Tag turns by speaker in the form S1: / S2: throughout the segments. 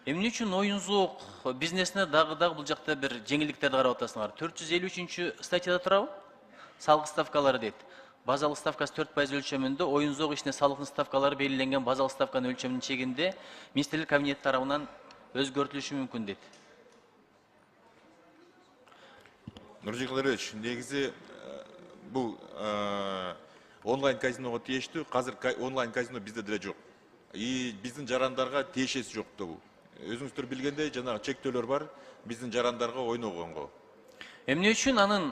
S1: Эмне үчүн оюн-зоок бизнесине дагы бул жакта бир жеңилдиктерди карап атасыңар? 453 статьяда турабы? Салык ставкалары дейт. Базалык ставкасы 4% өлчөмүндө оюн-зоок ишине салыктын ставкалары белгиленген базалык ставканын өлчөмүнүн чегинде министрлик кабинети тарабынан өзгөртүлүшү мүмкүн дейт.
S2: Нуржик Кыдырович, негизи бул онлайн казиного тиештүү, азыр онлайн казино бизде деле жок. И биздин жарандарга тиешеси жок да бул. Өзүңүздөр билгендей, жанагы чектөөлөр бар биздин жарандарга ойногонго.
S1: Эмне үчүн анын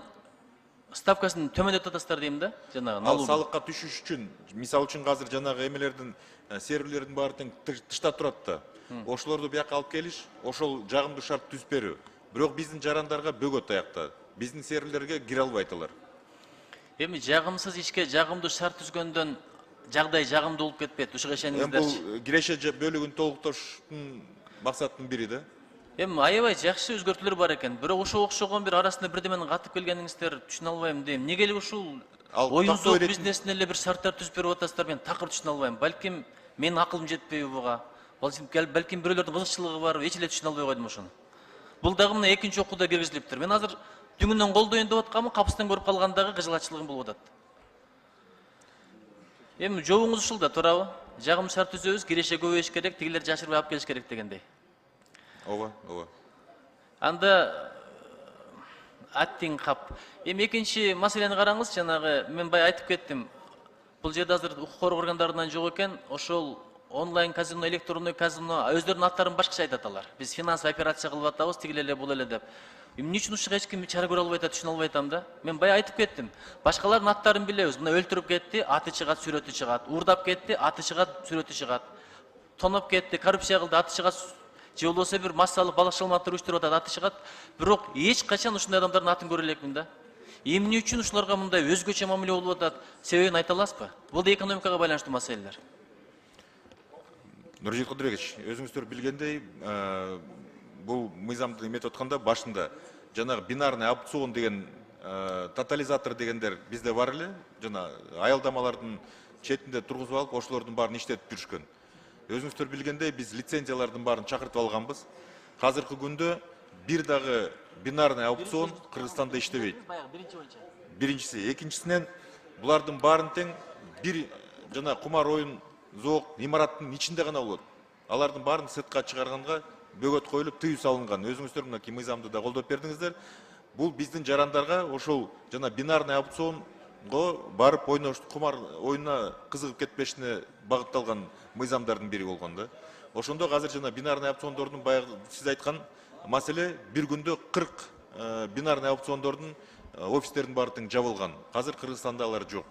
S1: ставкасын төмөндөтүп атасыздар дейм да, жанагы
S2: Ал
S1: налогун.
S2: салыкка түшүш үчүн, мисалы үчүн азыр жанагы эмелердин серверлердин баары тең тышта турат да. Ошолорду бияка алып келиш, ошол жагымдуу шарт түзүп берүү. Бирок биздин жарандарга бөгөт аякта. Биздин серверлерге кире албайт алар.
S1: Эми жагымсыз ишке жагымдуу шарт түзгөндөн жагдай жагымдуу болуп кетпейт. Ушуга ишениңиздерчи.
S2: Бул киреше бөлүгүн толуктоштун максатынын бири да.
S1: Эми аябай жакшы өзгөртүүлөр бар экен. Бирок ошого окшогон бир арасында бирдеменин катып келгениңиздер түшүнө албайм дейм. Эмнеге эле ушул оюн-зоок бизнесине эле бир шарттар түзүп берип атасыздар, мен такыр түшүнө албайм. Балким менин акылым жетпейби буга? Балким бирөөлөрдүн кызыкчылыгы бар, эч эле түшүнө албай койдум ошону. Бул дагы мына экинчи окууда киргизилиптир. Мен азыр түңүнөн колдоюн деп атканмын, капыстан көрүп калгандагы кыжылачылыгым болуп атат. Эми жобуңуз ушул да, туурабы? Жагым шарт түзөбүз, киреше көбөйүш керек, тигилер жашырбай алып келиш керек дегендей.
S2: Ооба.
S1: Анда аттиң кап. Эми экинчи маселени караңыз, жанагы мен бай айтып кеттим. Бул жерде азыр укук коргоо органдарынан жок экен, ошол онлайн казино, электрондой казино өздөрүнүн аттарын башкача айтат алар. Биз финансовый операция кылып атабыз, тигил эле бул эле деп. Эмне үчүн ушуга эч ким чара көрө албай атат, түшүнө албай атам да. Мен бай айтып кеттим. Башкалардын аттарын билебиз. Мына өлтүрүп кетти, аты чыгат, сүрөтү чыгат. Уурдап кетти, аты чыгат, сүрөтү чыгат. Тоноп кетти, коррупция кылды, аты чыгат. Же болбосо бир массалык балык шылматтар уюштуруп атат, аты чыгат. Бирок эч качан ушундай адамдардын атын көрө элекмин да. Эмне үчүн ушуларга мындай өзгөчө мамиле болуп атат? Себебин айта аласызбы? Бул да экономикага байланыштуу маселелер.
S2: Нуржик Кыдырович, өзүңүздөр билгендей, бул мыйзамды эметип атканда башында жанагы бинарный опцион деген тотализатор дегендер бизде бар эле, жана аялдамалардын четинде тургузуп алып, ошолордун баарын иштетип жүрүшкөн. Өзүңүздөр билгендей, биз лицензиялардын баарын чакыртып алганбыз. Азыркы күндө бир дагы бинарный опцион Кыргызстанда иштебейт. Биринчиси, экинчисинен булардын баарын тең бир жана кумар оюн зоок имараттын ичинде гана болот. Алардын баарын сыртка чыгарганга бөгөт коюлуп, тыюу салынган. Өзүңүздөр мынакей мыйзамды да колдоп бердиңиздер. Бул биздин жарандарга ошол жана бинарный опционго барып ойнош, кумар оюнуна кызыгып кетпешине багытталган мыйзамдардын бири болгон да. Ошондо азыр жана бинарный опциондордун баягы сиз айткан маселе бир күндө 40 бинарный опциондордун офистердин баары тең жабылган. Азыр Кыргызстанда алар жок.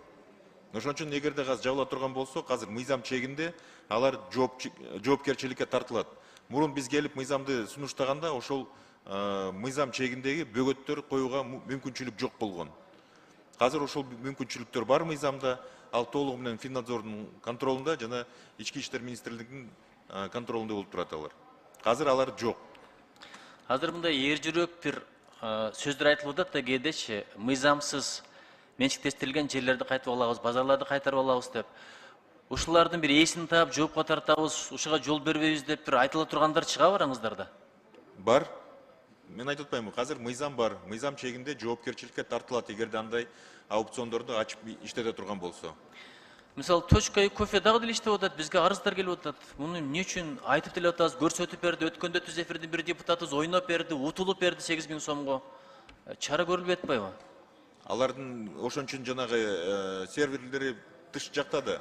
S2: Ошон үчүн эгерде азыр жабыла турган болсо, азыр мыйзам чегинде алар жоопкерчиликке тартылат. Мурун биз келип мыйзамды сунуштаганда ошол мыйзам чегиндеги бөгөттөр коюуга мүмкүнчүлүк жок болгон. Азыр ошол мүмкүнчүлүктөр бар мыйзамда, ал толугу менен Финнадзордун контролунда жана Ички иштер министрлигинин контролунда болуп турат алар. Азыр алар жок.
S1: Азыр мындай эр жүрөк бир сөздөр айтылып атат да кээдечи, мыйзамсыз менчиктештирилген жерлерди кайтып алабыз, базарларды кайтарып алабыз деп. Ушулардын бир ээсин таап, жоопко тартабыз, ушуга жол бербейбиз деп бир айтыла тургандар чыга бараңыздарда.
S2: Бар. Мен айтып атпаймынбы, азыр мыйзам бар. Мыйзам чегинде жоопкерчиликке тартылат эгерде андай аукциондорду ачып иштете турган болсо.
S1: Мисалы, точка и кофе дагы деле иштеп атат, бизге арыздар келип атат. Муну эмне үчүн айтып деле атабыз, көрсөтүп берди, өткөндө түз эфирдин бир депутатыбыз ойноп берди, утулуп берди 8000 сомго. Чара көрүлбөй атпайбы?
S2: Алардын ошон үчүн жанагы серверлери тыш жакта да.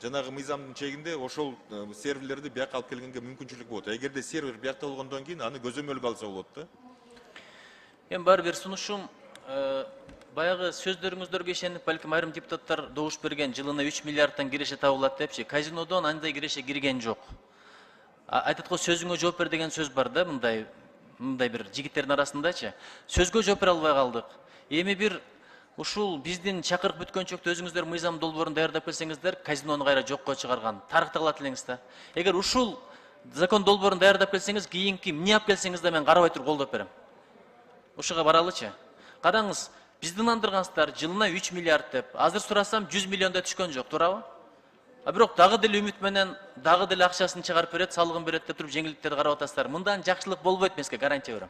S2: Жанагы мыйзамдын чегинде ошол серверлерди бияка алып келгенге мүмкүнчүлүк болот. Эгерде сервер биякта болгондон кийин аны көзөмөлгө алса болот да.
S1: Эми баары бир сунушум, баягы сөздөрүңүздөргө ишенип, балким айрым депутаттар добуш берген, жылына 3 миллиардтан киреше табылат депчи. Казинодон андай киреше кирген жок. Айтат го сөзүңө жооп бер деген сөз бар да, мындай бир жигиттердин арасындачы. Сөзгө жооп бере албай калдык. Эми бир ушул биздин чакырык бүткөнчөктө өзүңүздөр мыйзам долбоорун даярдап келсеңиздер, казинону кайра жокко чыгарган. Тарыхта калат элеңиз да. Эгер ушул закон долбоорун даярдап келсеңиз, кийинки эмне алып келсеңиз да мен карабай туруп колдоп берем. Ушуга баралычы. Караңыз, бизди андыргансыздар жылына 3 миллиард деп. Азыр сурасам 100 миллиондой түшкөн жок, туурабы? Бирок дагы деле үмүт менен дагы деле акчасын чыгарып берет, салыгын берет деп туруп жеңилдиктерди карап атасыздар. Мындан жакшылык болбойт, мен сизге гарантия берем.